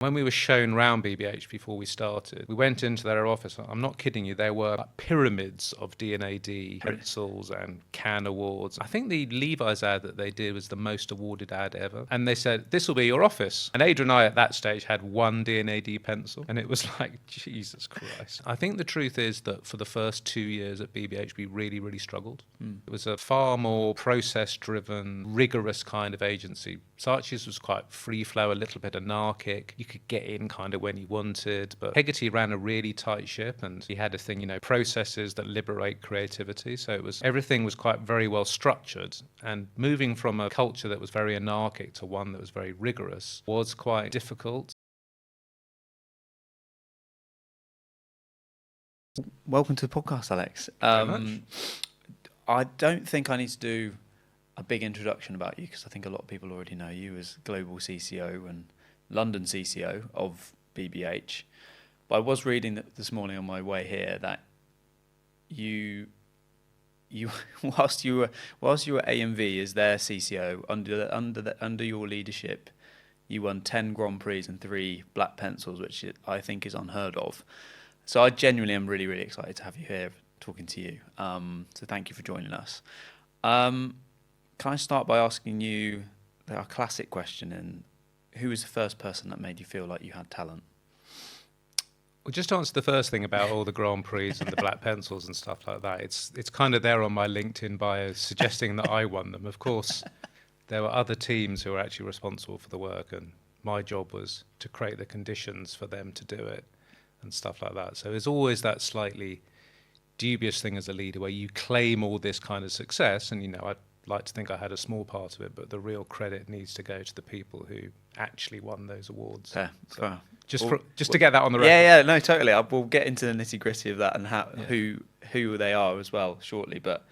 When we were shown round BBH before we started, we went into their office. I'm not kidding you. There were like pyramids of D&AD pencils and Cannes awards. I think the Levi's ad that they did was the most awarded ad ever. And they said, this will be your office. And Ada and I at that stage had one D&AD pencil. And it was like, Jesus Christ. I think the truth is that for the first 2 years at BBH, we really, really struggled. It was a far more process-driven, rigorous kind of agency. Saatchi's was quite free flow, a little bit anarchic. You could get in kind of when you wanted, but Hegarty ran a really tight ship, and he had a thing, processes that liberate creativity. So everything was quite very well structured, and moving from a culture that was very anarchic to one that was very rigorous was quite difficult. Welcome to the podcast, Alex. Very much. I don't think I need to do a big introduction about you, because I think a lot of people already know you as Global CCO and London CCO of BBH. But I was reading this morning on my way here that you whilst you were AMV as their CCO under your leadership, you won 10 Grand Prix and 3 black pencils, which I think is unheard of. So I genuinely am really, really excited to have you here talking to you. So thank you for joining us. Can I start by asking you our classic question, and who was the first person that made you feel like you had talent? Well, just to answer the first thing about all the Grand Prix and the black pencils and stuff like that, it's kind of there on my LinkedIn bio suggesting that I won them. Of course, there were other teams who were actually responsible for the work, and my job was to create the conditions for them to do it and stuff like that. So there's always that slightly dubious thing as a leader where you claim all this kind of success, and I'd like to think I had a small part of it, but the real credit needs to go to the people who actually won those awards. Yeah, so just to get that on the record. Yeah, no, totally. We'll get into the nitty gritty of that and who they are as well shortly. But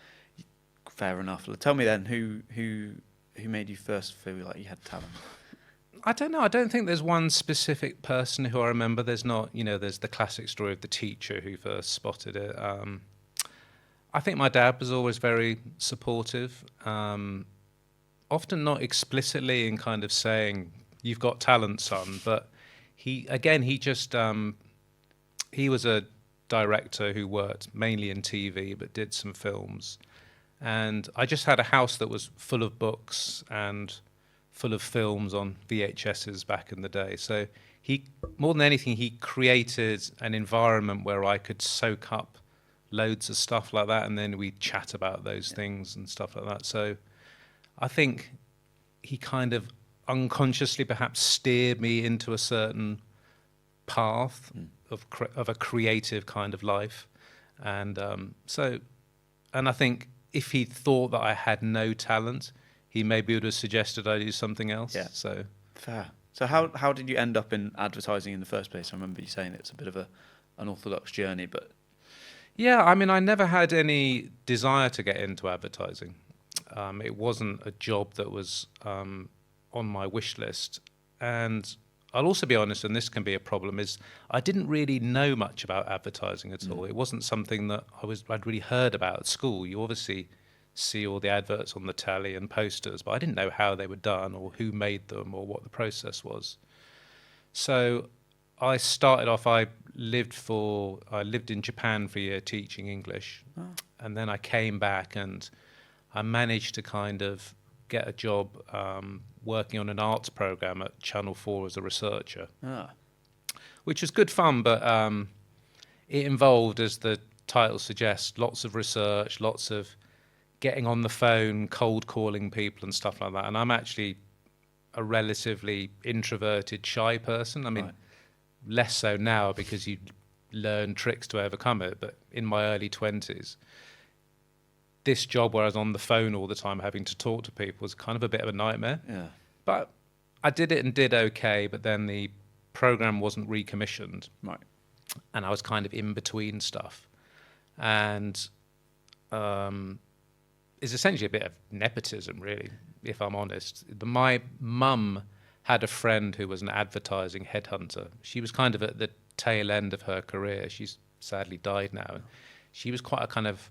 fair enough. Tell me then, who made you first feel like you had talent? I don't know. I don't think there's one specific person who I remember. There's not. There's the classic story of the teacher who first spotted it. I think my dad was always very supportive, often not explicitly in kind of saying, you've got talent, son, but he was a director who worked mainly in TV, but did some films. And I just had a house that was full of books and full of films on VHSs back in the day. So he, more than anything, he created an environment where I could soak up loads of stuff like that, and then we'd chat about those things and stuff like that. So I think he kind of unconsciously perhaps steered me into a certain path of a creative kind of life. And and I think if he thought that I had no talent, he maybe would have suggested I do something else. Yeah. So fair. So how did you end up in advertising in the first place? I remember you saying it's a bit of an unorthodox journey, but yeah, I mean, I never had any desire to get into advertising. It wasn't a job that was on my wish list. And I'll also be honest, and this can be a problem, is I didn't really know much about advertising at all. It wasn't something that I'd really heard about at school. You obviously see all the adverts on the telly and posters, but I didn't know how they were done or who made them or what the process was. So I started off, I lived in Japan for a year teaching English. And then I came back and I managed to kind of get a job working on an arts program at Channel 4 as a researcher, which was good fun, but it involved, as the title suggests, lots of research, lots of getting on the phone, cold calling people and stuff like that. And I'm actually a relatively introverted, shy person. I mean, right. Less so now because you learn tricks to overcome it. But in my early 20s, this job where I was on the phone all the time having to talk to people was kind of a bit of a nightmare. Yeah. But I did it and did okay, but then the program wasn't recommissioned. Right. And I was kind of in between stuff. And it's essentially a bit of nepotism, really, if I'm honest. My mum had a friend who was an advertising headhunter. She was kind of at the tail end of her career. She's sadly died now. She was quite a kind of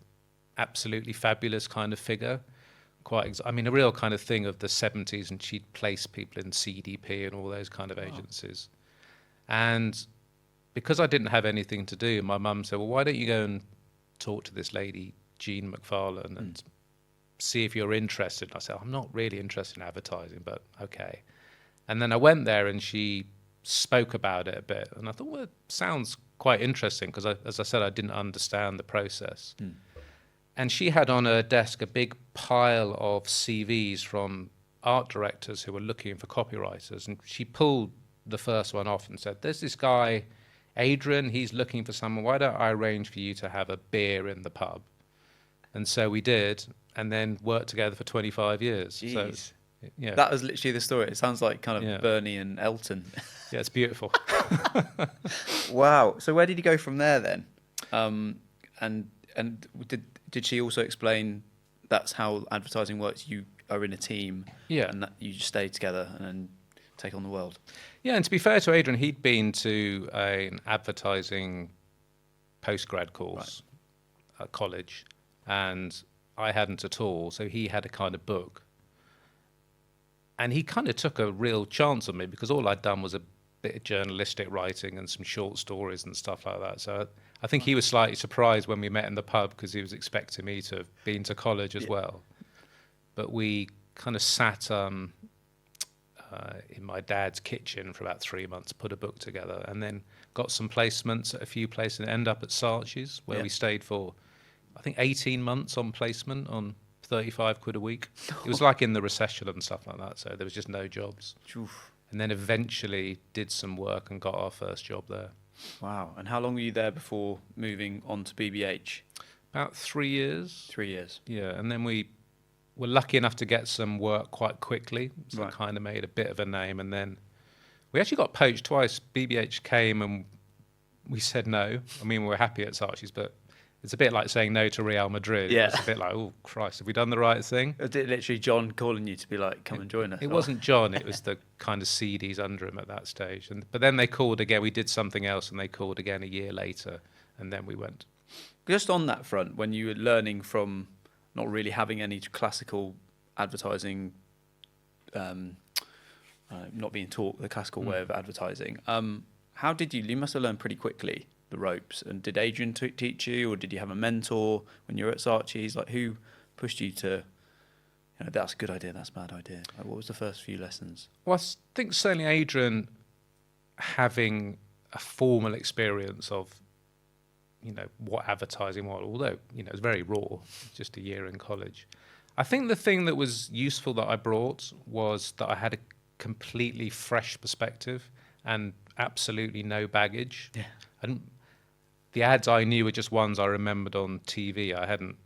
absolutely fabulous kind of figure. A real kind of thing of the 70s, and she'd place people in CDP and all those kind of agencies. And because I didn't have anything to do, my mum said, well, why don't you go and talk to this lady, Jean McFarlane, and see if you're interested. And I said, I'm not really interested in advertising, but okay. And then I went there and she spoke about it a bit. And I thought, well, it sounds quite interesting because, as I said, I didn't understand the process. And she had on her desk a big pile of CVs from art directors who were looking for copywriters. And she pulled the first one off and said, there's this guy, Adrian, he's looking for someone. Why don't I arrange for you to have a beer in the pub? And so we did, and then worked together for 25 years. Jeez. So, yeah. That was literally the story. It sounds like kind of Bernie and Elton. Yeah, it's beautiful. Wow. So where did you go from there then? And did she also explain that's how advertising works? You are in a team, and that you just stay together and then take on the world. Yeah, and to be fair to Adrian, he'd been to an advertising postgrad course at college, and I hadn't at all. So he had a kind of book. And he kind of took a real chance on me because all I'd done was a bit of journalistic writing and some short stories and stuff like that. So I think he was slightly surprised when we met in the pub because he was expecting me to have been to college as well. But we kind of sat in my dad's kitchen for about 3 months, put a book together, and then got some placements at a few places and ended up at Saatchi's, where we stayed for, I think, 18 months on placement on 35 quid a week. It was like in the recession and stuff like that, so there was just no jobs. Oof. And then eventually did some work and got our first job there. Wow. And how long were you there before moving on to BBH? About 3 years. 3 years. Yeah, and then we were lucky enough to get some work quite quickly, so it kind of made a bit of a name. And then we actually got poached twice. BBH came and we said no. I mean, we were happy at Saatchi's, but it's a bit like saying no to Real Madrid. Yeah. It's a bit like, oh, Christ, have we done the right thing? Was it literally John calling you to be like, come and join us? It wasn't John, it was the kind of CDs under him at that stage. But then they called again, we did something else, and they called again a year later, and then we went. Just on that front, when you were learning from not really having any classical advertising, not being taught the classical way of advertising, how did you must have learned pretty quickly the ropes, and did Adrian teach you, or did you have a mentor when you were at Saatchi's? Like, who pushed you to, that's a good idea, that's a bad idea? Like, what was the first few lessons? Well, I think certainly Adrian having a formal experience of, what advertising was, although, it was very raw, just a year in college. I think the thing that was useful that I brought was that I had a completely fresh perspective and absolutely no baggage. Yeah. And the ads I knew were just ones I remembered on TV. I hadn't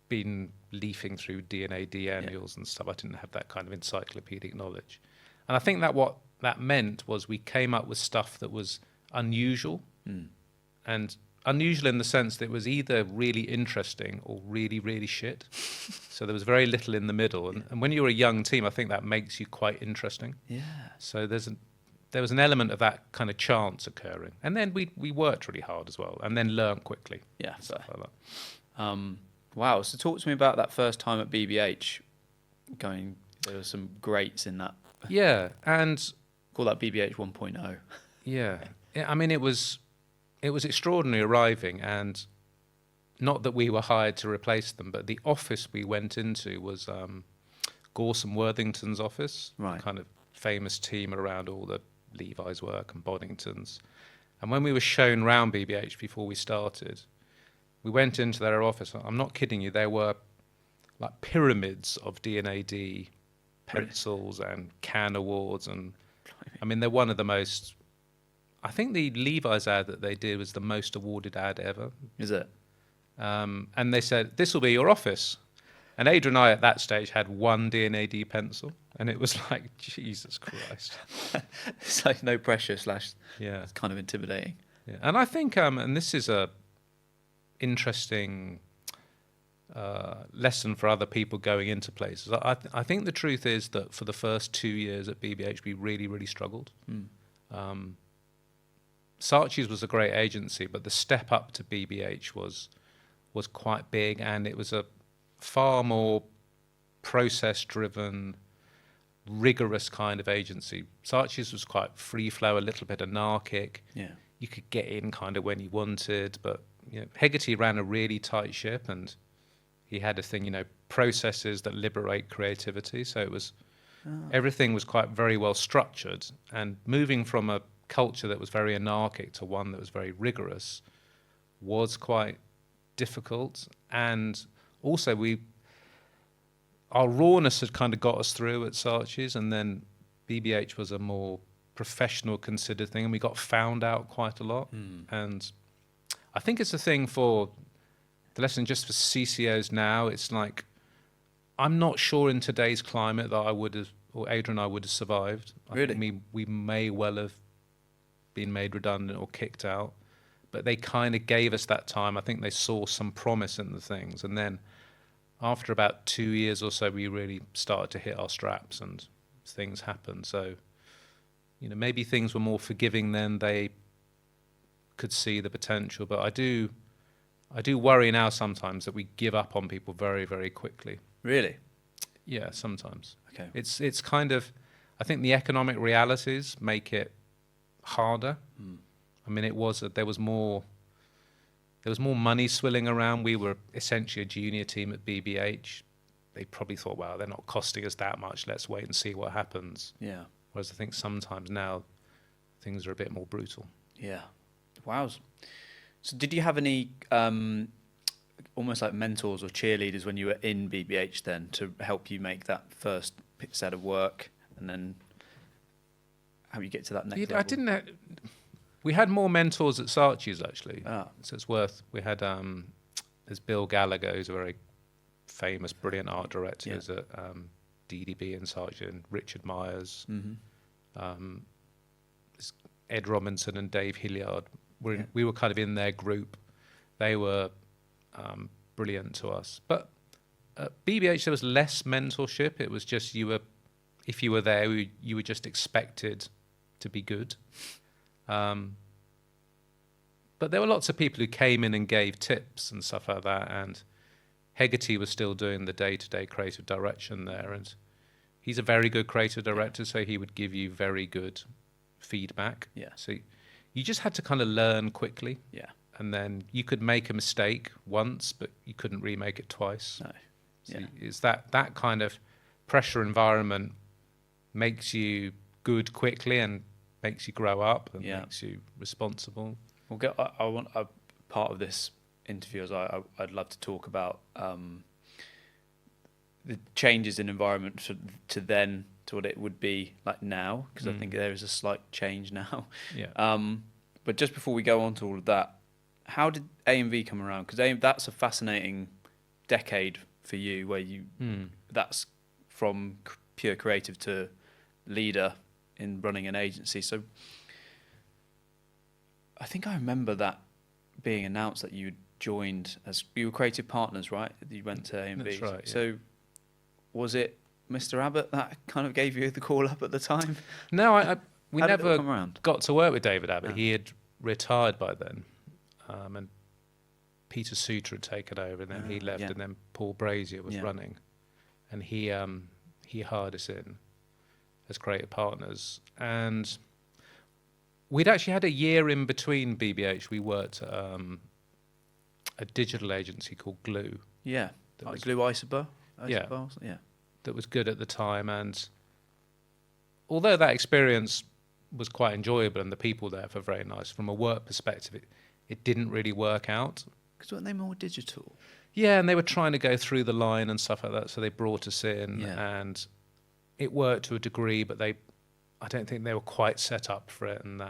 been leafing through D&AD annuals and stuff. I didn't have that kind of encyclopedic knowledge. And I think that what that meant was we came up with stuff that was unusual, and unusual in the sense that it was either really interesting or really, really shit. So there was very little in the middle. And when you're a young team, I think that makes you quite interesting. Yeah. So there was an element of that kind of chance occurring. And then we worked really hard as well, and then learnt quickly. Yeah. Stuff like that. Wow. So talk to me about that first time at BBH. There were some greats in that. Yeah, and Call that BBH 1.0. yeah. I mean, it was extraordinary arriving, and not that we were hired to replace them, but the office we went into was Gorson Worthington's office, Right. kind of famous team around all the Levi's work and Boddington's. And when we were shown round BBH before we started, we went into their office. I'm not kidding you, there were like pyramids of D&AD pencils and Cannes awards, and I mean, they're one of the most, I think the Levi's ad that they did was the most awarded ad ever. Is it? And they said, this will be your office. And Adrian and I at that stage had one D&AD pencil, and it was like, Jesus Christ. It's like no pressure / Yeah. it's kind of intimidating. Yeah. And I think, and this is a interesting lesson for other people going into places. I think the truth is that for the first 2 years at BBH, we really, really struggled. Saatchi's was a great agency, but the step up to BBH was quite big, and it was a far more process-driven, rigorous kind of agency. Saatchi's was quite free flow, a little bit anarchic. Yeah. You could get in kind of when you wanted, but Hegarty ran a really tight ship, and he had a thing, processes that liberate creativity. So it was everything was quite very well structured, and moving from a culture that was very anarchic to one that was very rigorous was quite difficult. And also our rawness had kind of got us through at Saatchi's, and then BBH was a more professional considered thing, and we got found out quite a lot. And I think it's a thing for the lesson just for CCOs now. It's like, I'm not sure in today's climate that I would have, or Adrian and I would have survived. Really? I think we may well have been made redundant or kicked out, but they kind of gave us that time. I think they saw some promise in the things, and then after about 2 years or so, we really started to hit our straps and things happened. So, maybe things were more forgiving then. They could see the potential, but I do worry now sometimes that we give up on people very, very quickly. Really? Yeah, sometimes. Okay. It's kind of, I think the economic realities make it harder. I mean, there was more money swilling around. We were essentially a junior team at BBH. They probably thought, well, they're not costing us that much. Let's wait and see what happens. Yeah. Whereas I think sometimes now things are a bit more brutal. Yeah. Wow. So did you have any almost like mentors or cheerleaders when you were in BBH then to help you make that first set of work, and then how you get to that next level? We had more mentors at Saatchi's actually. Ah. So we had there's Bill Gallagher, who's a very famous, brilliant art director. Who's at DDB and Saatchi, and Richard Myers. There's Ed Robinson and Dave Hilliard. We were kind of in their group. They were brilliant to us. But at BBH, there was less mentorship. It was just if you were there, you were just expected to be good. But there were lots of people who came in and gave tips and stuff like that. And Hegarty was still doing the day-to-day creative direction there. And he's a very good creative director, so he would give you very good feedback. Yeah. So you just had to kind of learn quickly. Yeah. And then you could make a mistake once, but you couldn't remake it twice. No. So it's that kind of pressure environment makes you good quickly and makes you grow up and makes you responsible. I want a part of this interview as I'd love to talk about the changes in environment to what it would be like now, because I think there is a slight change now. Yeah. But just before we go on to all of that, how did A&V come around? Because that's a fascinating decade for you, where that's from pure creative to leader in running an agency. So I think I remember that being announced that you joined as you were creative partners, right? You went to A&V. That's right. Yeah. So was it Mr. Abbott that kind of gave you the call up at the time? No, we How did it never come around? got to work with David Abbott. No. He had retired by then, and Peter Suter had taken over, and then he left, and then Paul Brazier was running, and he hired us in as creative partners. And we'd actually had a year in between BBH. We worked at a digital agency called Glue. Yeah, like Glue Isobar? Yeah. Yeah. That was good at the time. And although that experience was quite enjoyable and the people there were very nice, from a work perspective, it didn't really work out. Because weren't they more digital? Yeah, and they were trying to go through the line and stuff like that, so they brought us in, and it worked to a degree, but I don't think they were quite set up for it, and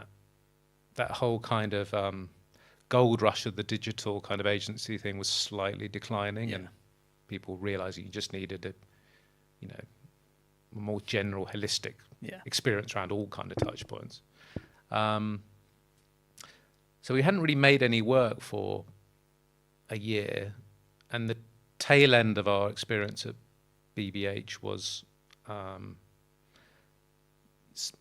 that whole kind of gold rush of the digital kind of agency thing was slightly declining, and people realising you just needed a more general, holistic experience around all kind of touch points. So we hadn't really made any work for a year, and the tail end of our experience at BBH was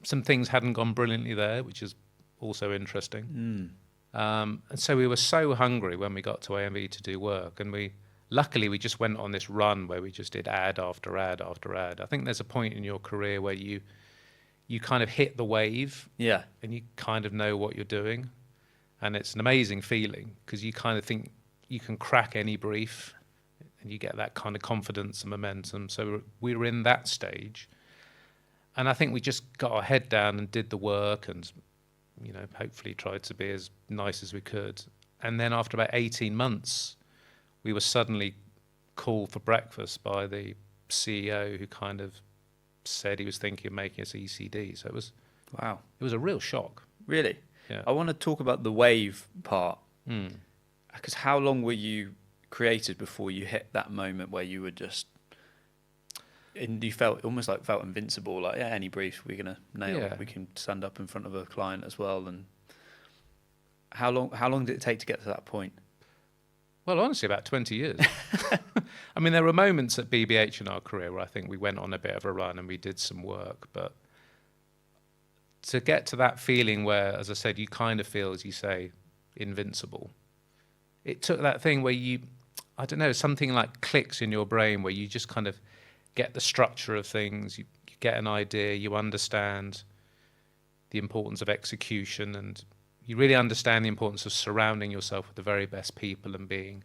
some things hadn't gone brilliantly there, which is also interesting. And so we were so hungry when we got to A&V to do work, and we luckily we just went on this run where we just did ad after ad after ad. I think there's a point in your career where you kind of hit the wave, Yeah. and you kind of know what you're doing, and it's an amazing feeling because you kind of think you can crack any brief, and you get that kind of confidence and momentum. So we were in that stage, and I think we just got our head down and did the work, and hopefully tried to be as nice as we could. And then after about 18 months, we were suddenly called for breakfast by the CEO, who kind of said he was thinking of making us ECD. So it was a real shock. Really? Yeah. I want to talk about the wave part. Mm. Because how long were you created before you hit that moment where you were just, and you felt invincible, like, yeah, any brief we're gonna nail. Yeah. We can stand up in front of a client as well. And how long did it take to get to that point? Well, honestly, about 20 years. I mean, there were moments at BBH in our career where I think we went on a bit of a run and we did some work, but to get to that feeling where, as I said, you kind of feel, as you say, invincible. It took that thing where something like clicks in your brain where you just kind of get the structure of things, you get an idea, you understand the importance of execution, and you really understand the importance of surrounding yourself with the very best people and being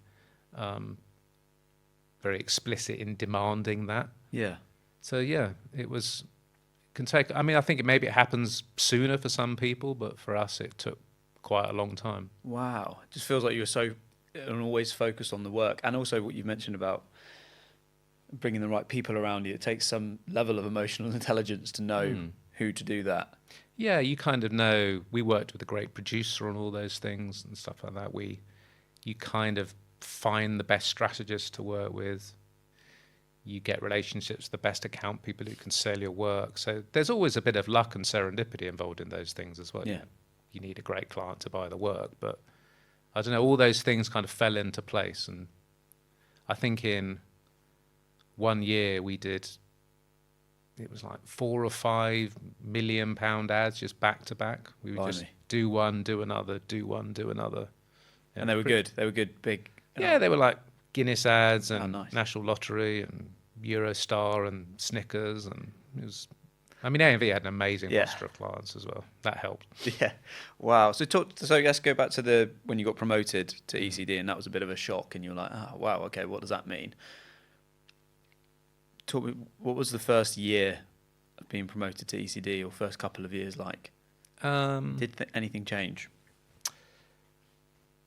very explicit in demanding that. Yeah. So yeah, I think maybe it happens sooner for some people, but for us it took quite a long time. Wow. It just feels like you were so always focused on the work, and also what you mentioned about bringing the right people around you. It takes some level of emotional intelligence to know who to do that. Yeah, you kind of know. We worked with a great producer on all those things and stuff like that. You kind of find the best strategists to work with. You get relationships with the best account people who can sell your work. So there's always a bit of luck and serendipity involved in those things as well. Yeah. You need a great client to buy the work, but I don't know, all those things kind of fell into place. And I think in 1 year we did, it was like 4 or 5 million pound ads just back to back. We would just do one, do another, do one, do another. And they were good. They were good, big. Yeah, they were like Guinness ads and nice. National Lottery and Eurostar and Snickers, and it was. I mean, A&V had an amazing roster of clients as well. That helped. Yeah. Wow. So let's go back to when you got promoted to ECD, and that was a bit of a shock, and you were like, oh, wow, okay, what does that mean? Talk me, what was the first year of being promoted to ECD, or first couple of years like? Did anything change?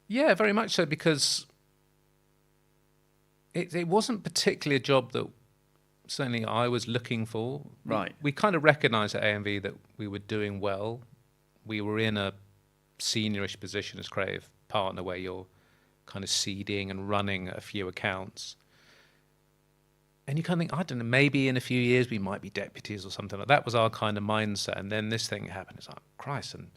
Yeah, very much so, because it wasn't particularly a job that certainly I was looking for. Right. We kind of recognised at A&V that we were doing well. We were in a seniorish position as creative partner where you're kind of seeding and running a few accounts. And you kind of think, I don't know, maybe in a few years we might be deputies or something like that. That was our kind of mindset. And then this thing happened. It's like, Christ. And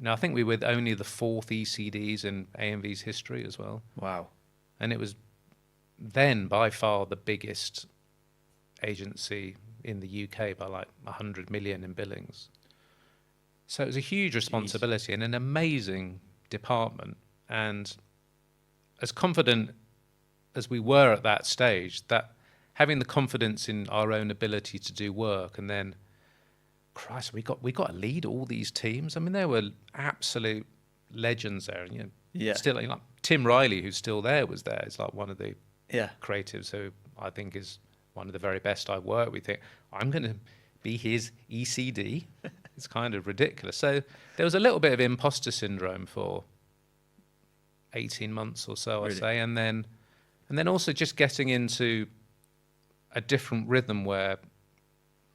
I think we were only the 4th ECDs in A&V's history as well. Wow. And it was then by far the biggest agency in the UK by like 100 million in billings. So it was a huge responsibility and an amazing department. And as confident as we were at that stage, that having the confidence in our own ability to do work, and then, Christ, we got to lead all these teams. I mean, there were absolute legends there, and still like Tim Riley, who's still there, was there. It's like one of the creatives who I think is one of the very best I've worked with. Think I'm going to be his ECD. It's kind of ridiculous. So there was a little bit of imposter syndrome for 18 months or so, really? I'd say, and then also just getting into a different rhythm where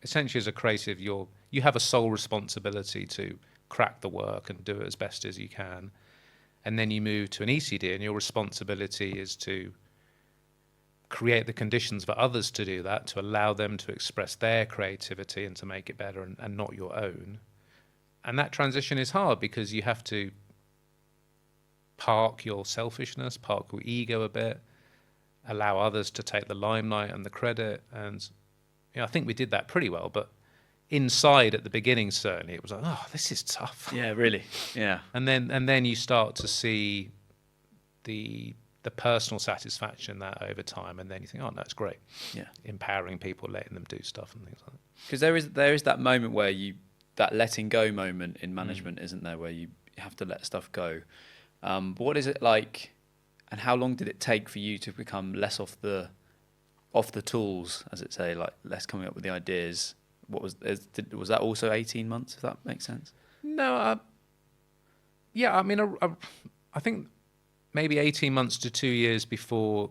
essentially as a creative you have a sole responsibility to crack the work and do it as best as you can, and then you move to an ECD and your responsibility is to create the conditions for others to do that, to allow them to express their creativity and to make it better and not your own. And that transition is hard because you have to park your selfishness, park your ego a bit, allow others to take the limelight and the credit. And I think we did that pretty well, but inside at the beginning, certainly it was like, oh, this is tough. Yeah, really. Yeah. And then you start to see the the personal satisfaction in that over time, and then you think, oh no, it's great. Yeah. Empowering people, letting them do stuff and things like that. Because there is that moment where that letting go moment in management, isn't there, where you have to let stuff go. But what is it like, and how long did it take for you to become less off the tools, as it say, like less coming up with the ideas? Was that also 18 months, if that makes sense? No, yeah, I mean, I think maybe 18 months to 2 years before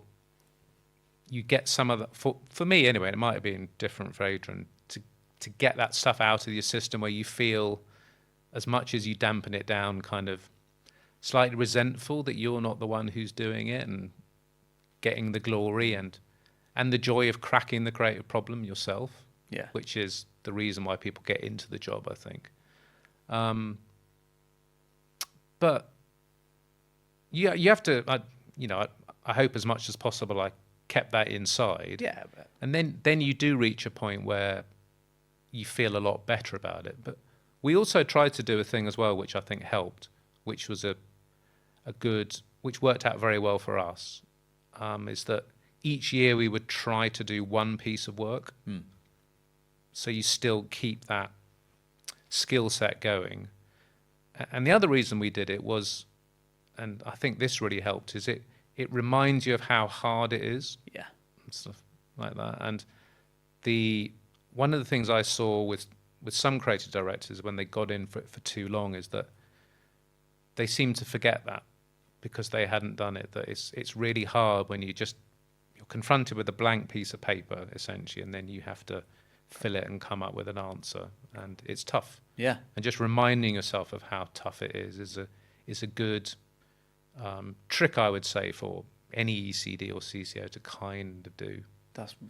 you get some of that, for me anyway, it might have been different for Adrian, to get that stuff out of your system where you feel, as much as you dampen it down, kind of slightly resentful that you're not the one who's doing it and getting the glory and the joy of cracking the creative problem yourself, which is the reason why people get into the job, I think. But you have to, I hope as much as possible I kept that inside. Yeah. And then you do reach a point where you feel a lot better about it. But we also tried to do a thing as well, which I think helped, which was which worked out very well for us, is that each year we would try to do one piece of work. So you still keep that skill set going. And the other reason we did it was, and I think this really helped, is it reminds you of how hard it is. Yeah. And stuff like that. And one of the things I saw with some creative directors when they got in for too long is that they seem to forget that because they hadn't done it, that it's really hard when you're confronted with a blank piece of paper, essentially, and then you have to fill it and come up with an answer, and it's tough. Yeah. And just reminding yourself of how tough it is a good trick, I would say, for any ECD or CCO to kind of do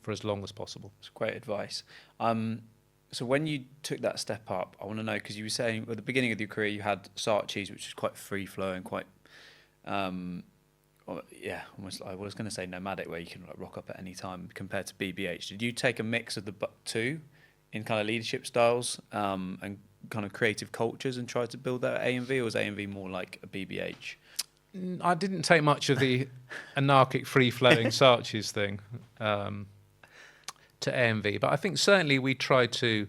for as long as possible. That's great advice. So when you took that step up, I want to know, because you were saying at the beginning of your career you had Saatchi's, which is quite free flowing, quite almost, I was going to say nomadic, where you can like rock up at any time, compared to BBH. Did you take a mix of the two in kind of leadership styles and kind of creative cultures and try to build that at A&V, or was A&V more like a BBH? I didn't take much of the anarchic, free-flowing Saatchi's thing to A&V, but I think certainly we tried to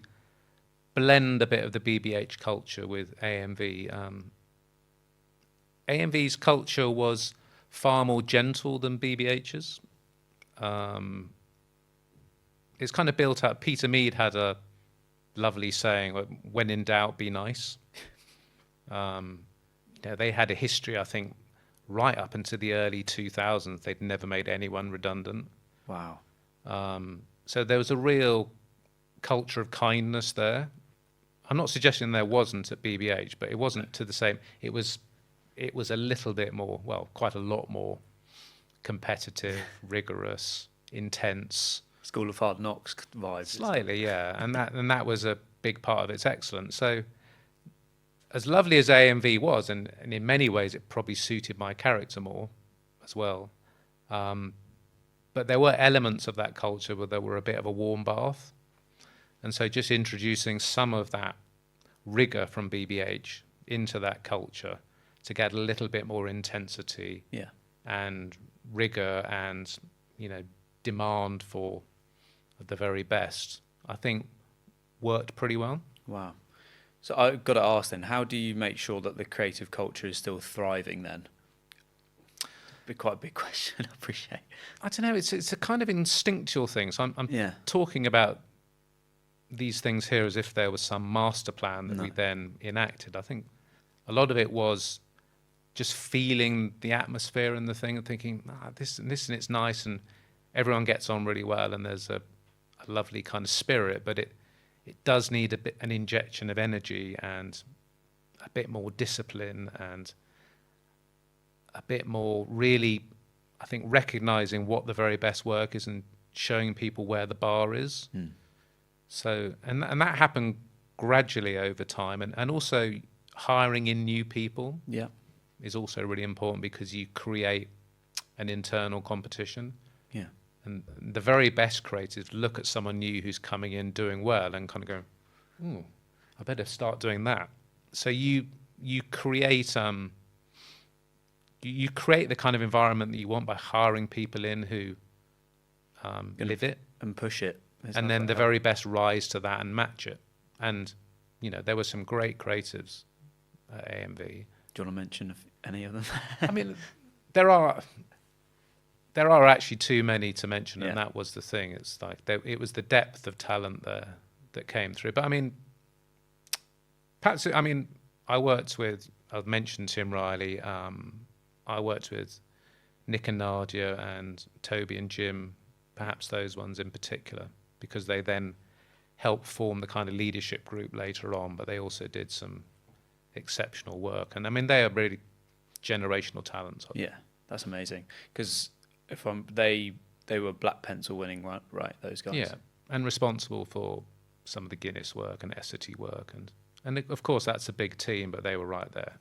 blend a bit of the BBH culture with A&V. A&V's culture was far more gentle than BBH's. It's kind of built up. Peter Mead had a lovely saying, when in doubt, be nice. They had a history, I think, right up into the early 2000s. They'd never made anyone redundant. Wow. So there was a real culture of kindness there. I'm not suggesting there wasn't at BBH, but it wasn't to the same. It was a little bit more, well, quite a lot more competitive, rigorous, intense. School of Hard Knocks vibes. Slightly, yeah. And that was a big part of its excellence. So as lovely as A&V was, and in many ways it probably suited my character more as well, but there were elements of that culture where there were a bit of a warm bath. And so just introducing some of that rigor from BBH into that culture to get a little bit more intensity and rigor and, demand for the very best, I think worked pretty well. Wow. So I've got to ask then, how do you make sure that the creative culture is still thriving then? Be quite a big question, I appreciate. I don't know, it's a kind of instinctual thing. So I'm talking about these things here as if there was some master plan that we then enacted. I think a lot of it was just feeling the atmosphere and the thing and thinking, this and it's nice and everyone gets on really well and there's a lovely kind of spirit, but it does need an injection of energy and a bit more discipline and a bit more really, I think, recognizing what the very best work is and showing people where the bar is. So, and that happened gradually over time, and also hiring in new people is also really important because you create an internal competition. Yeah. And the very best creatives look at someone new who's coming in doing well and kind of go, I better start doing that. So you create you create the kind of environment that you want by hiring people in who live it and push it. And then the very best rise to that and match it. And, there were some great creatives at AMV. Do you want to mention any of them? I mean, there are actually too many to mention, and that was the thing. It's like it was the depth of talent there that came through. But I mean, perhaps, I've mentioned Tim Riley. I worked with Nick and Nadia and Toby and Jim, perhaps those ones in particular, because they then helped form the kind of leadership group later on, but they also did some exceptional work. And I mean, they are really generational talents. Yeah, that's amazing. Because they were Black Pencil winning, right? Those guys. Yeah, and responsible for some of the Guinness work and Essity work, and of course that's a big team, but they were right there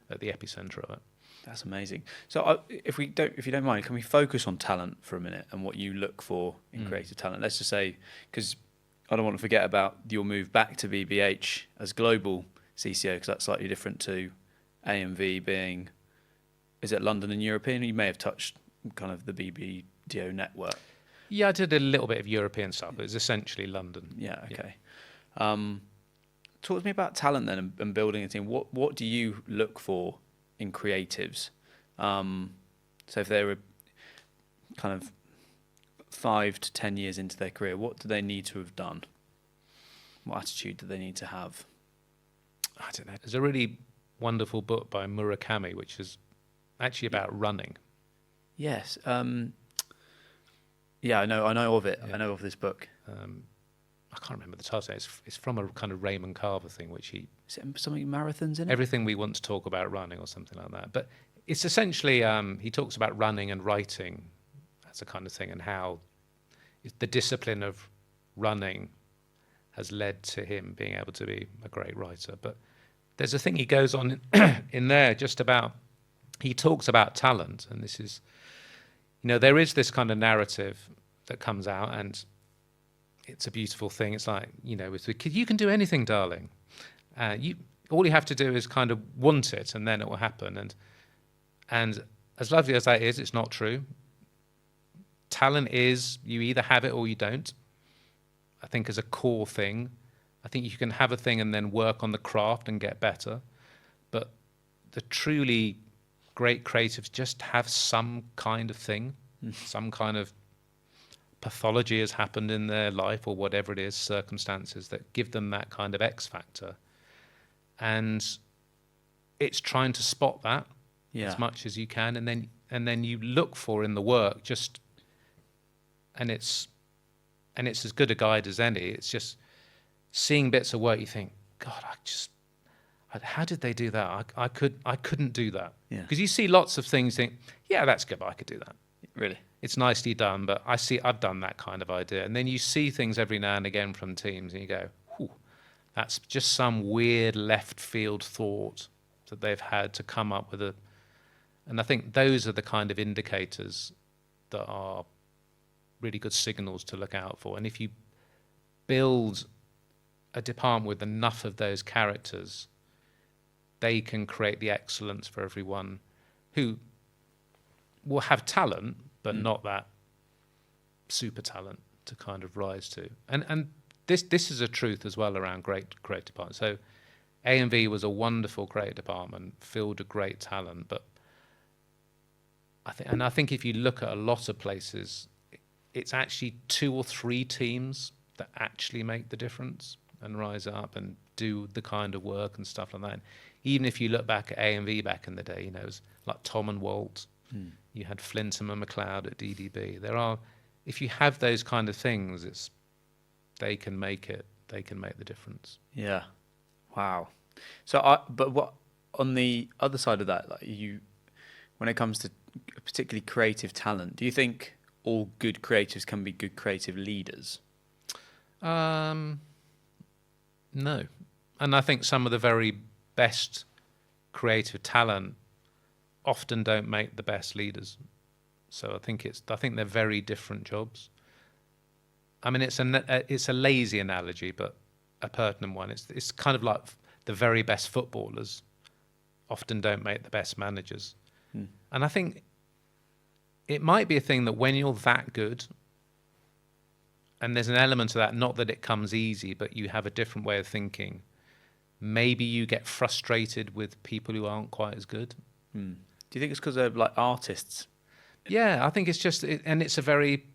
at the epicenter of it. That's amazing. So if you don't mind, can we focus on talent for a minute and what you look for in creative talent? Let's just say, because I don't want to forget about your move back to BBH as global CCO, because that's slightly different to AMV being, is it London and European? You may have touched kind of the BBDO network. Yeah, I did a little bit of European stuff. It was essentially London. Yeah, okay. Yeah. Talk to me about talent then and building a team. What do you look for in creatives? So if they were kind of 5 to 10 years into their career, what do they need to have done? What attitude do they need to have? I don't know. There's a really wonderful book by Murakami, which is actually about running. Yes. Yeah, I know of it. Yeah. I know of this book. I can't remember the title. It's from a kind of Raymond Carver thing, which Is it something marathons in it? Everything We Want to Talk About Running or something like that. But it's essentially, he talks about running and writing as a kind of thing, and how the discipline of running has led to him being able to be a great writer. But there's a thing he goes on in there just about, he talks about talent, and this is, there is this kind of narrative that comes out, and it's a beautiful thing. It's like, with the kid, you can do anything, darling. All you have to do is kind of want it, and then it will happen. And as lovely as that is, it's not true. Talent is, you either have it or you don't. I think as a core thing, I think you can have a thing and then work on the craft and get better. But the truly great creatives just have some kind of thing, some kind of pathology has happened in their life, or whatever it is, circumstances that give them that kind of X factor. And it's trying to spot that as much as you can, and then you look for in the work and it's as good a guide as any. It's just seeing bits of work you think, God, how did they do that? I couldn't do that. Because you see lots of things, think, yeah, that's good, but I could do that. Really? It's nicely done, but I've done that kind of idea. And then you see things every now and again from teams, and you go, that's just some weird left field thought that they've had to come up with and I think those are the kind of indicators that are really good signals to look out for. And if you build a department with enough of those characters, they can create the excellence for everyone who will have talent, but not that super talent to kind of rise to. And this is a truth as well around great creative departments. So AMV was a wonderful creative department, filled with great talent, but I think if you look at a lot of places, it's actually 2 or 3 teams that actually make the difference and rise up and do the kind of work and stuff like that. And even if you look back at AMV back in the day, it was like Tom and Walt. You had Flintham and McLeod at DDB. If you have those kind of things, they can make it. They can make the difference. Yeah. Wow. So, but what on the other side of that, when it comes to particularly creative talent, do you think all good creatives can be good creative leaders? No. And I think some of the very best creative talent often don't make the best leaders. So I think they're very different jobs. I mean, it's a lazy analogy, but a pertinent one. It's kind of like the very best footballers often don't make the best managers. And I think it might be a thing that when you're that good, and there's an element of that, not that it comes easy, but you have a different way of thinking, maybe you get frustrated with people who aren't quite as good. Do you think it's because they're like artists? Yeah, I think it's just, and it's a very,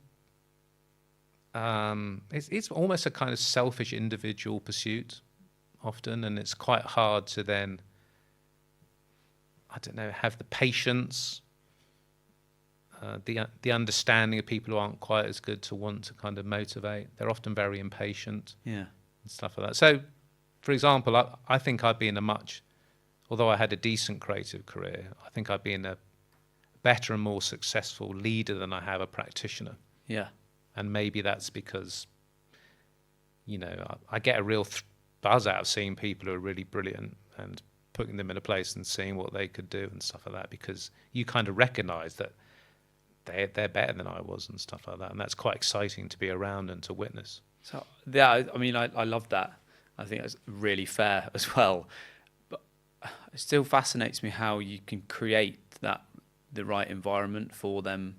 it's almost a kind of selfish individual pursuit often, and it's quite hard to then, I don't know, have the patience, the understanding of people who aren't quite as good to want to kind of motivate. They're often very impatient. Yeah. And stuff like that. So, for example, I think I'd be in a much, although I had a decent creative career, I think I'd be in a better and more successful leader than I have a practitioner. Yeah. And maybe that's because, you know, I get a real buzz out of seeing people who are really brilliant and putting them in a place and seeing what they could do and stuff like that, because you kind of recognize that they're better than I was and stuff like that. And that's quite exciting to be around and to witness. So, yeah, I mean, I love that. I think that's really fair as well. But it still fascinates me how you can create the right environment for them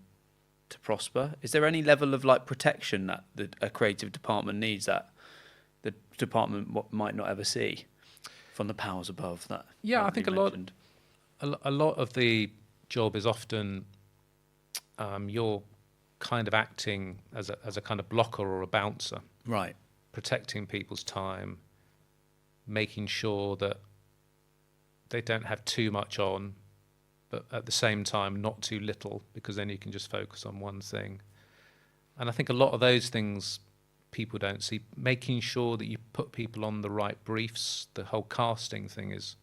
to prosper. Is there any level of like protection that a creative department needs that the department might not ever see from the powers above? That I think a lot of the job is often you're kind of acting as a kind of blocker or a bouncer, right? Protecting people's time, making sure that they don't have too much on, but at the same time not too little, because then you can just focus on one thing. And I think a lot of those things people don't see. Making sure that you put people on the right briefs, the whole casting thing is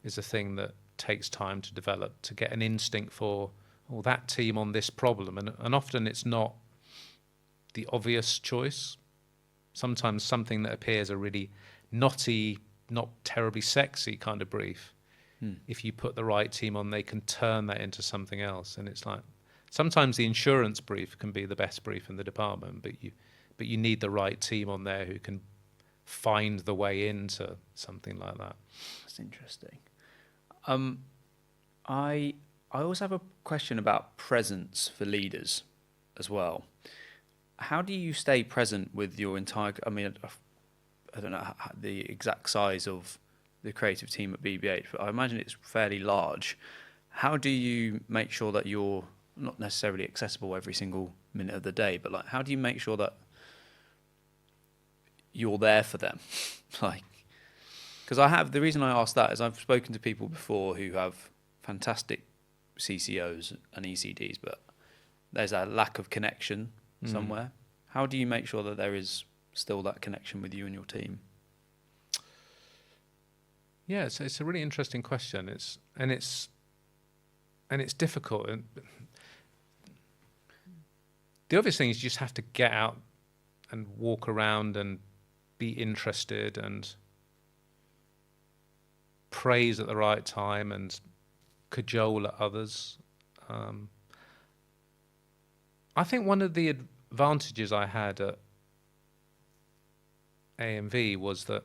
a thing that takes time to develop, to get an instinct for that team on this problem. And often it's not the obvious choice. Sometimes something that appears a really knotty, not terribly sexy kind of brief, if you put the right team on, they can turn that into something else. And it's like, sometimes the insurance brief can be the best brief in the department, but you need the right team on there who can find the way into something like that. That's interesting. I always have a question about presence for leaders as well. How do you stay present with your entire, I mean, I don't know the exact size of the creative team at BBH, but I imagine it's fairly large. How do you make sure that you're not necessarily accessible every single minute of the day, but like, how do you make sure that you're there for them? Like, because the reason I ask that is I've spoken to people before who have fantastic CCOs and ECDs, but there's a lack of connection somewhere. How do you make sure that there is still that connection with you and your team? Yeah, it's a really interesting question. It's difficult. And the obvious thing is you just have to get out and walk around and be interested and praise at the right time and cajole at others. I think one of the advantages I had at AMV was that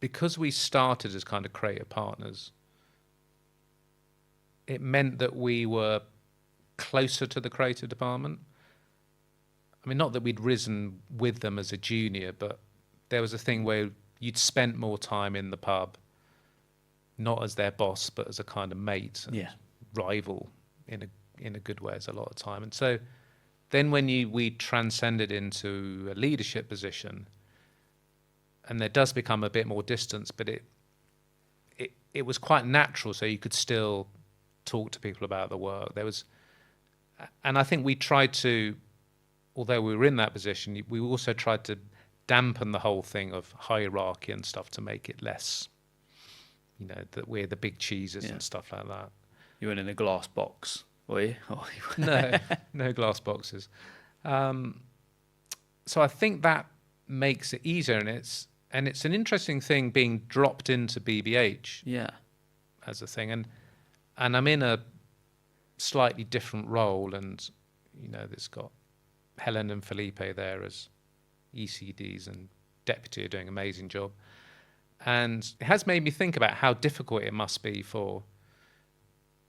because we started as kind of creative partners, it meant that we were closer to the creative department. I mean, not that we'd risen with them as a junior, but there was a thing where you'd spent more time in the pub, not as their boss, but as a kind of mate and rival in a good way as a lot of time. And so then when we transcended into a leadership position, and there does become a bit more distance, but it was quite natural, so you could still talk to people about the work. And I think we tried to, although we were in that position, we also tried to dampen the whole thing of hierarchy and stuff to make it less, that we're the big cheeses and stuff like that. You weren't in a glass box, were you? No glass boxes. So I think that makes it easier, and it's an interesting thing being dropped into BBH as a thing. And I'm in a slightly different role, and it's got Helen and Felipe there as ECDs, and Deputy are doing an amazing job. And it has made me think about how difficult it must be for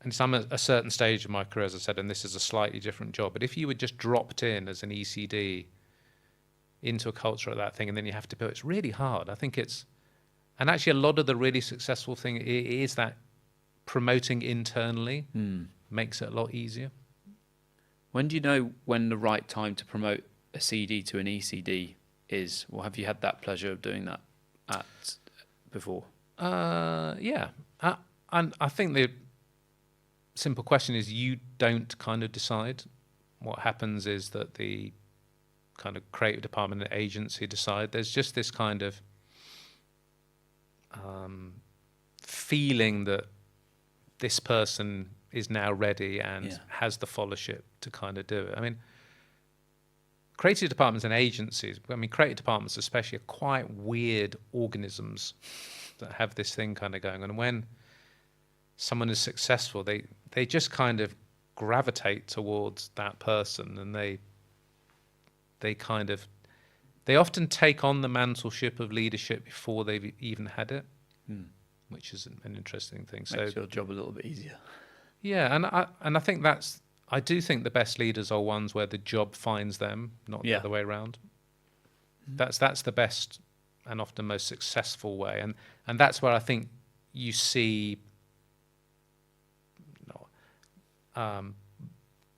and so I'm at a certain stage of my career, as I said, and this is a slightly different job. But if you were just dropped in as an ECD into a culture of that thing, and then you have to build, it's really hard. I think and actually a lot of the really successful thing is that promoting internally makes it a lot easier. When do you know when the right time to promote a CD to an ECD is? Or have you had that pleasure of doing that before? Yeah. And I think the simple question is you don't kind of decide. What happens is that the kind of creative department and agency decide. There's just this kind of feeling that this person is now ready and has the followership to kind of do it. I mean, creative departments and agencies, creative departments especially, are quite weird organisms that have this thing kind of going on. And when someone is successful, they just kind of gravitate towards that person, and they often take on the mantleship of leadership before they've even had it, which is an interesting thing. Makes your job a little bit easier. Yeah, and I think I do think the best leaders are ones where the job finds them, not the other way around. That's the best and often most successful way, and that's where I think you see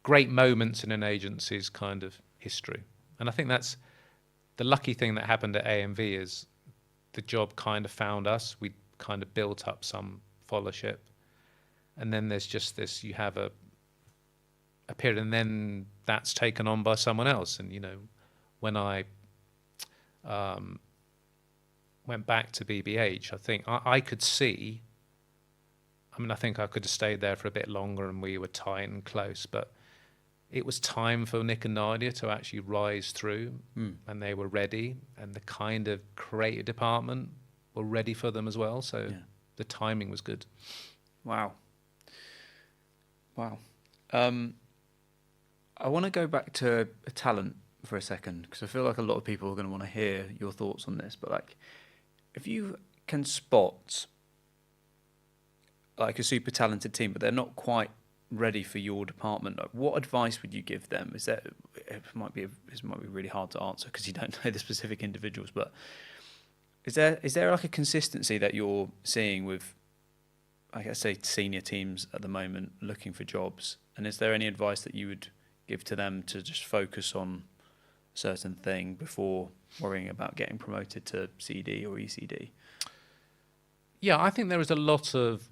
great moments in an agency's kind of history. And I think that's the lucky thing that happened at AMV is the job kind of found us. We kind of built up some followership. And then there's just this, you have a period, and then that's taken on by someone else. And, when I went back to BBH, I think I could see, I think I could have stayed there for a bit longer and we were tight and close, but it was time for Nick and Nadia to actually rise through, and they were ready, and the kind of creative department were ready for them as well. So the timing was good. Wow. I want to go back to a talent for a second, because I feel like a lot of people are going to want to hear your thoughts on this. But like, if you can spot like a super talented team, but they're not quite ready for your department, like, what advice would you give them? This might be really hard to answer because you don't know the specific individuals, but is there like a consistency that you're seeing with, I guess, say, senior teams at the moment looking for jobs? And is there any advice that you would give to them to just focus on a certain thing before worrying about getting promoted to CD or ECD? Yeah, I think there is a lot of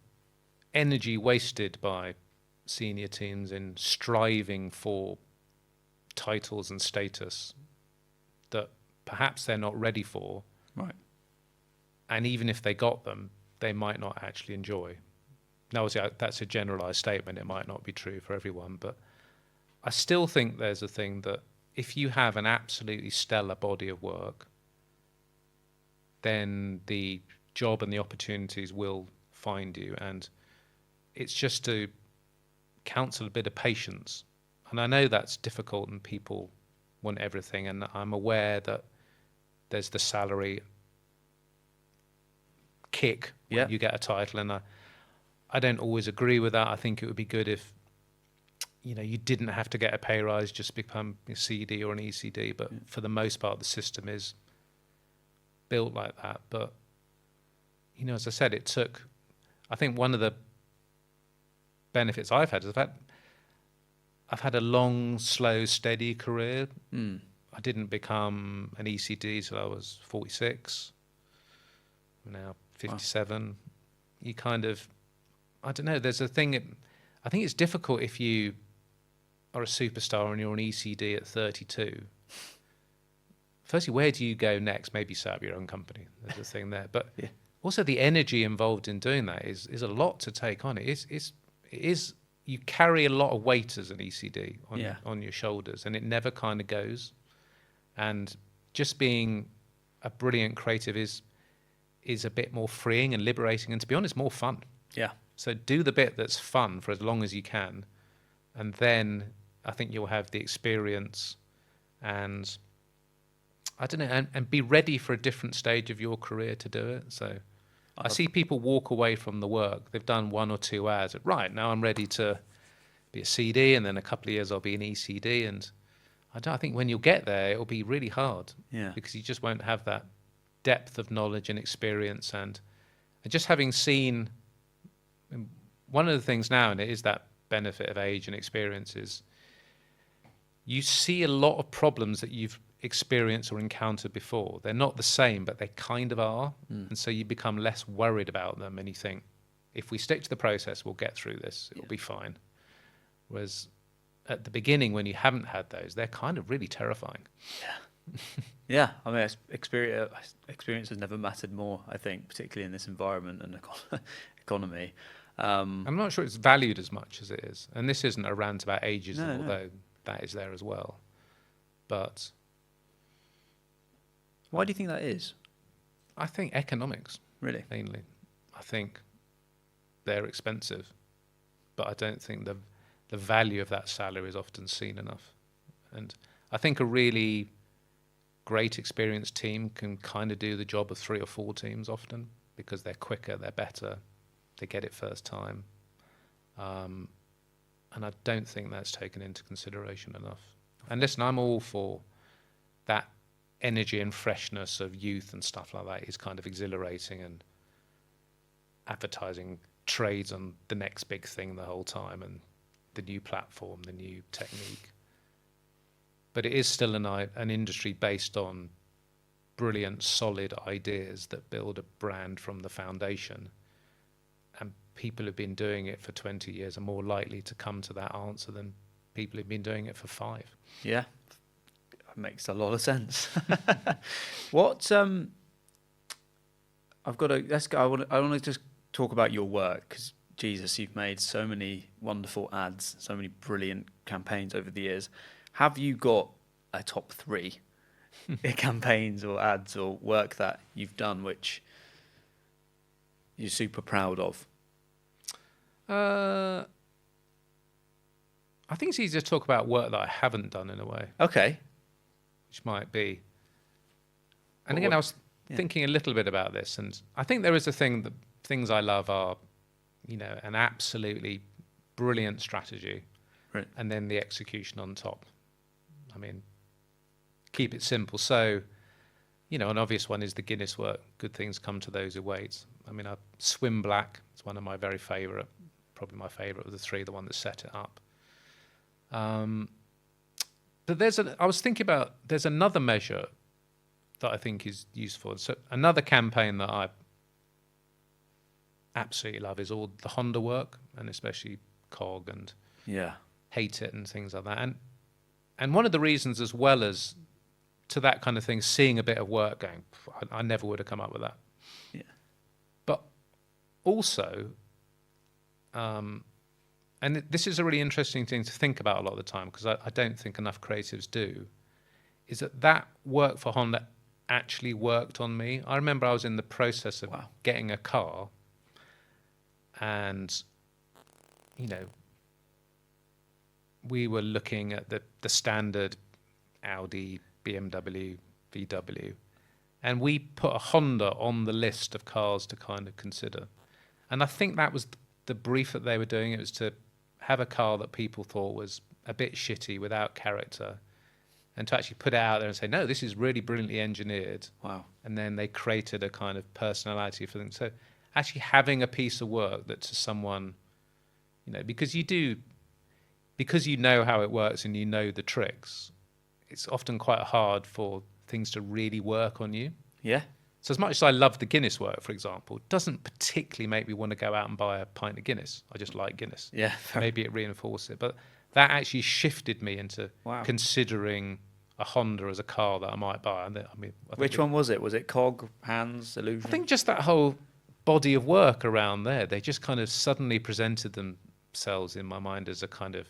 energy wasted by senior teams in striving for titles and status that perhaps they're not ready for. Right. And even if they got them, they might not actually enjoy. Now, obviously, that's a generalized statement. It might not be true for everyone, but I still think there's a thing that if you have an absolutely stellar body of work, then the job and the opportunities will find you. And it's just to counsel a bit of patience. And I know that's difficult and people want everything. And I'm aware that there's the salary kick when you get a title. And I don't always agree with that. I think it would be good if, you didn't have to get a pay rise just to become a CD or an ECD. But for the most part, the system is built like that. But, as I said, it took, I think one of the benefits I've had is I've had a long, slow, steady career. I didn't become an ECD till I was 46. I'm now 57. Wow. You kind of, I don't know, there's a thing, I think it's difficult if you are a superstar and you're an ECD at 32. Firstly, where do you go next? Maybe set up your own company. There's a thing there. But also the energy involved in doing that is a lot to take on. It is you carry a lot of weight as an ECD on your shoulders, and it never kind of goes. And just being a brilliant creative is a bit more freeing and liberating, and to be honest, more fun. Yeah. So do the bit that's fun for as long as you can, and then I think you'll have the experience, and I don't know, and be ready for a different stage of your career to do it. So I see people walk away from the work. They've done 1 or 2 ads. Right, now I'm ready to be a CD, and then a couple of years I'll be an ECD. And I think when you'll get there, it'll be really hard. Yeah. Because you just won't have that depth of knowledge and experience. And just having seen, one of the things now, and it is that benefit of age and experience, is you see a lot of problems that you've experienced or encountered before. They're not the same, but they kind of are. And so you become less worried about them, and you think, if we stick to the process, we'll get through this. It'll be fine. Whereas at the beginning, when you haven't had those, they're kind of really terrifying. Yeah. Yeah. I mean, experience has never mattered more, I think, particularly in this environment and economy. I'm not sure it's valued as much as it is. And this isn't a rant about ageism, No. although that is there as well. But why do you think that is? I think economics, Really? mainly. I think they're expensive, but I don't think the value of that salary is often seen enough. And I think a really great experienced team can kind of do the job of 3 or 4 teams often, because they're quicker, they're better, they get it first time. And I don't think that's taken into consideration enough. And listen, I'm all for that energy and freshness of youth and stuff like that is kind of exhilarating, and advertising trades on the next big thing the whole time, and the new platform, the new technique. But it is still an industry based on brilliant, solid ideas that build a brand from the foundation. And people who've been doing it for 20 years are more likely to come to that answer than people who've been doing it for 5. Yeah. That makes a lot of sense. What, I've got to, let's go. I want to just talk about your work, because Jesus, you've made so many wonderful ads, so many brilliant campaigns over the years. Have you got a top 3 campaigns or ads or work that you've done which you're super proud of? I think it's easier to talk about work that I haven't done in a way. Okay. Which might be. And again, I was thinking a little bit about this, and I think there is a thing that things I love are, an absolutely brilliant strategy, right, and then the execution on top. I mean, keep it simple. So, an obvious one is the Guinness work. Good things come to those who wait. I mean, Swim Black is one of my very favourite, probably my favourite of the 3, the one that set it up. But I was thinking about, there's another measure that I think is useful. So another campaign that I absolutely love is all the Honda work, and especially COG and Hate It and things like that. And one of the reasons, as well as to that kind of thing, seeing a bit of work going, I never would have come up with that. Yeah. But also, and this is a really interesting thing to think about a lot of the time, because I don't think enough creatives do, is that work for Honda actually worked on me. I remember I was in the process of getting a car, and, we were looking at the standard Audi, BMW, VW, and we put a Honda on the list of cars to kind of consider. And I think that was the brief that they were doing. It was to have a car that people thought was a bit shitty, without character, and to actually put it out there and say, no, this is really brilliantly engineered. Wow. And then they created a kind of personality for them. So actually having a piece of work that to someone, because you know how it works and you know the tricks, it's often quite hard for things to really work on you. Yeah. So as much as I love the Guinness work, for example, it doesn't particularly make me want to go out and buy a pint of Guinness. I just like Guinness. Yeah. Maybe it reinforced it. But that actually shifted me into considering a Honda as a car that I might buy. Which one was it? Was it COG, Hands, Illusion? I think just that whole body of work around there, they just kind of suddenly presented themselves in my mind as a kind of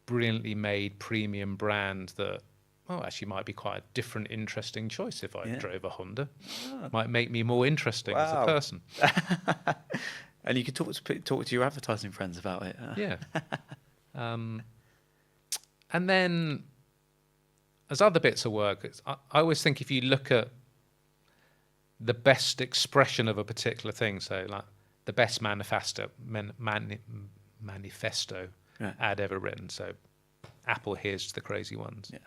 brilliantly made premium brand that, actually might be quite a different, interesting choice if I drove a Honda. Might make me more interesting as a person. And you could talk to your advertising friends about it. Yeah. And then, as other bits of work, I always think if you look at the best expression of a particular thing. So like the best manifesto Yeah. ad ever written. So Apple, here's to the crazy ones. Yeah.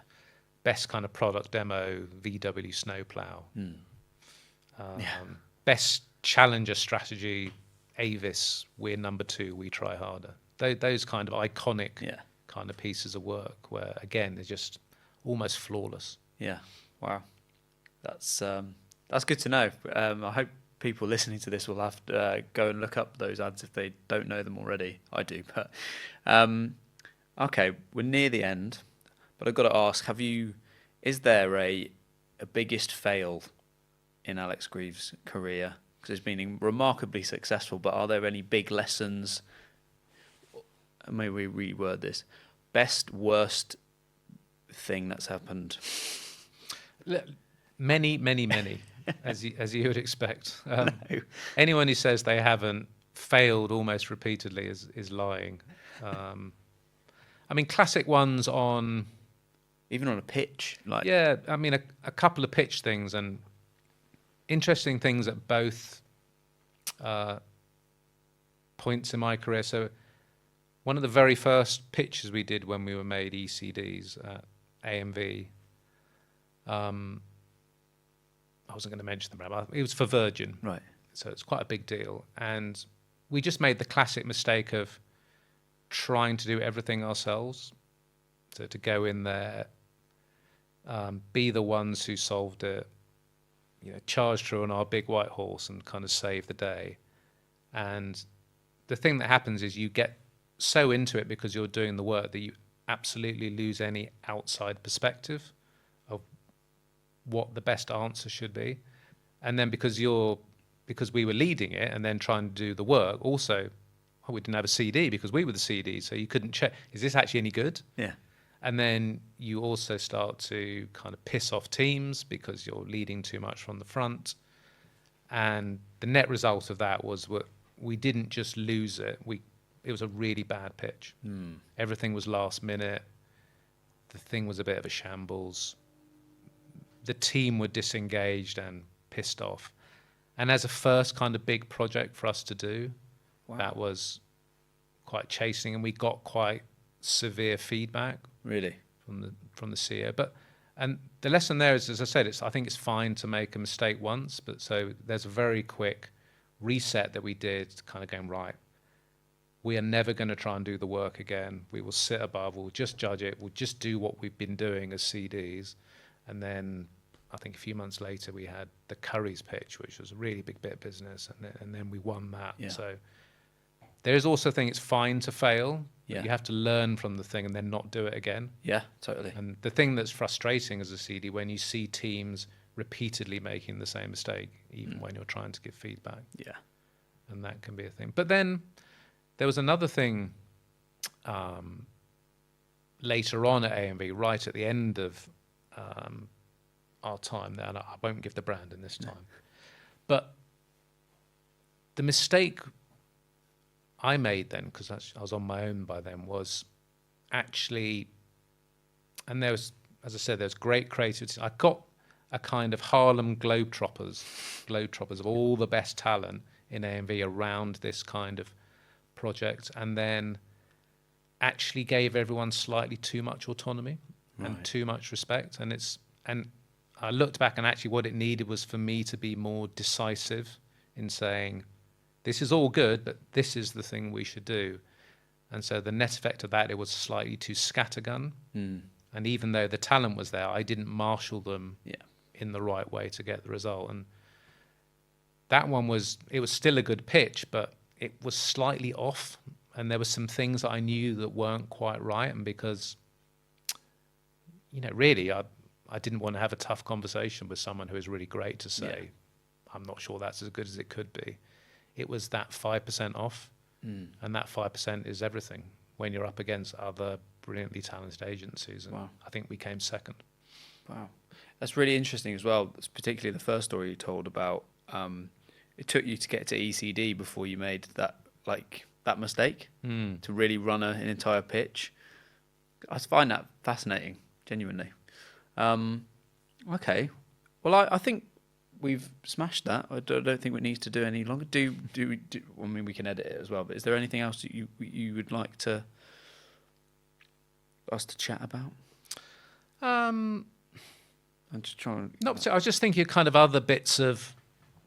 Best kind of product demo, VW snowplow. Yeah. Best challenger strategy, Avis, we're number 2, we try harder. Those kind of iconic Yeah. kind of pieces of work where, again, they're just almost flawless. Yeah. Wow. That's good to know. I hope people listening to this will have to go and look up those ads if they don't know them already. I do, but okay, we're near the end, but I've got to ask: is there a biggest fail in Alex Grieve's career? Because it's been remarkably successful, but are there any big lessons? Maybe we reword this: best, worst thing that's happened. Many, as you would expect. No. Anyone who says they haven't failed almost repeatedly is lying. I mean, classic ones on... Even on a pitch? Yeah, I mean, a couple of pitch things and interesting things at both points in my career. So one of the very first pitches we did when we were made ECDs at AMV, I wasn't going to mention the brand, but it was for Virgin. Right. So it's quite a big deal. And we just made the classic mistake of trying to do everything ourselves. So to go in there, be the ones who solved it, charge through on our big white horse and kind of save the day. And the thing that happens is you get so into it because you're doing the work that you absolutely lose any outside perspective of what the best answer should be. And then because we were leading it and then trying to do the work, also, we didn't have a CD because we were the CD, so you couldn't check, is this actually any good? Yeah. And then you also start to kind of piss off teams because you're leading too much from the front. And the net result of that was we didn't just lose it. It was a really bad pitch. Everything was last minute. The thing was a bit of a shambles. The team were disengaged and pissed off. And as a first kind of big project for us to do, Wow. that was quite chasing, and we got quite severe feedback. Really? From the CEO. And the lesson there is, as I said, I think it's fine to make a mistake once, but so there's a very quick reset that we did, kind of going, right, we are never going to try and do the work again. We will sit above, we'll just judge it, we'll just do what we've been doing as CDs. And then I think a few months later we had the Curry's pitch, which was a really big bit of business, and then we won that. Yeah. So there is also a thing, it's fine to fail. Yeah. You have to learn from the thing and then not do it again. Yeah, totally. And the thing that's frustrating as a CD, when you see teams repeatedly making the same mistake, even when you're trying to give feedback. Yeah. And that can be a thing. But then there was another thing later on at AMV, right at the end of our time there, and I won't give the brand in this time. No. But the mistake I made then, because I was on my own by then, was actually, and there was, as I said, there's great creativity. I got a kind of Harlem Globetrotters of all the best talent in AMV around this kind of project, and then actually gave everyone slightly too much autonomy and too much respect. And I looked back, and actually what it needed was for me to be more decisive in saying, this is all good, but this is the thing we should do. And so the net effect of that, it was slightly too scattergun. And even though the talent was there, I didn't marshal them in the right way to get the result. And that one it was still a good pitch, but it was slightly off. And there were some things that I knew that weren't quite right. And because, really, I didn't want to have a tough conversation with someone who is really great to say, I'm not sure that's as good as it could be. It was that 5% off, and that 5% is everything when you're up against other brilliantly talented agencies. And I think we came second. Wow. That's really interesting as well. That's particularly the first story you told about. It took you to get to ECD before you made that mistake to really run an entire pitch. I find that fascinating, genuinely. Okay. Well, I think we've smashed that. I don't think it needs to do any longer. I mean, we can edit it as well. But is there anything else that you would like us to chat about? I'm just trying. I was just thinking of kind of other bits of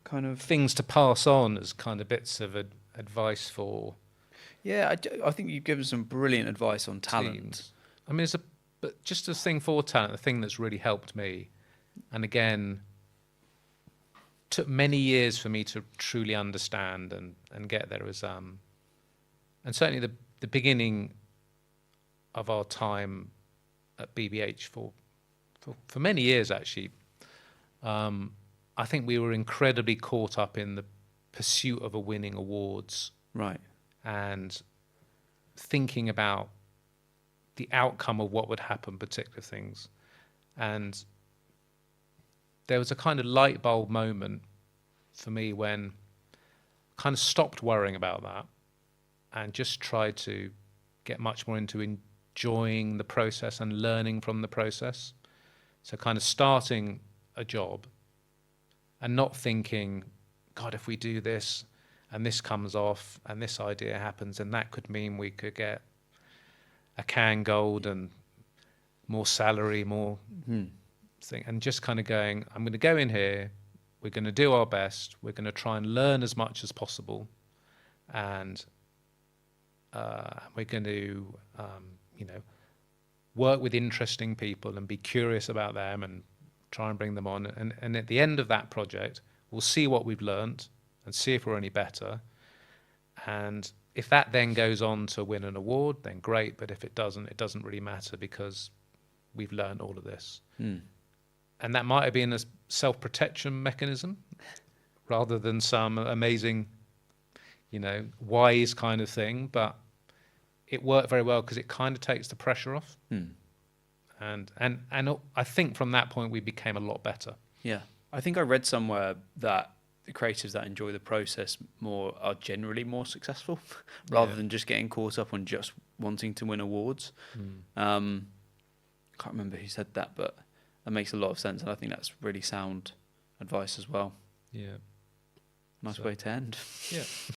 Kind of things to pass on as kind of bits of advice for. Yeah, I think you've given some brilliant advice on talent. Teams. I mean, but just a thing for talent, the thing that's really helped me, and again, took many years for me to truly understand and get there was, and certainly the beginning of our time at BBH for many years actually. I think we were incredibly caught up in the pursuit of winning awards, Right. and thinking about the outcome of what would happen, particular things. And there was a kind of light bulb moment for me when I kind of stopped worrying about that and just tried to get much more into enjoying the process and learning from the process. So kind of starting a job and not thinking, God, if we do this and this comes off and this idea happens, and that could mean we could get a Cannes Gold and more salary, more thing, and just kind of going, I'm going to go in here, we're going to do our best, we're going to try and learn as much as possible, and we're going to, work with interesting people and be curious about them and try and bring them on. And at the end of that project, we'll see what we've learned and see if we're any better. And if that then goes on to win an award, then great. But if it doesn't really matter because we've learned all of this. And that might have been a self-protection mechanism rather than some amazing, wise kind of thing. But it worked very well because it kind of takes the pressure off. And I think from that point we became a lot better. Yeah. I think I read somewhere that the creatives that enjoy the process more are generally more successful rather than just getting caught up on just wanting to win awards. Can't remember who said that, but that makes a lot of sense, and I think that's really sound advice as well. Yeah. Nice way to end. Yeah.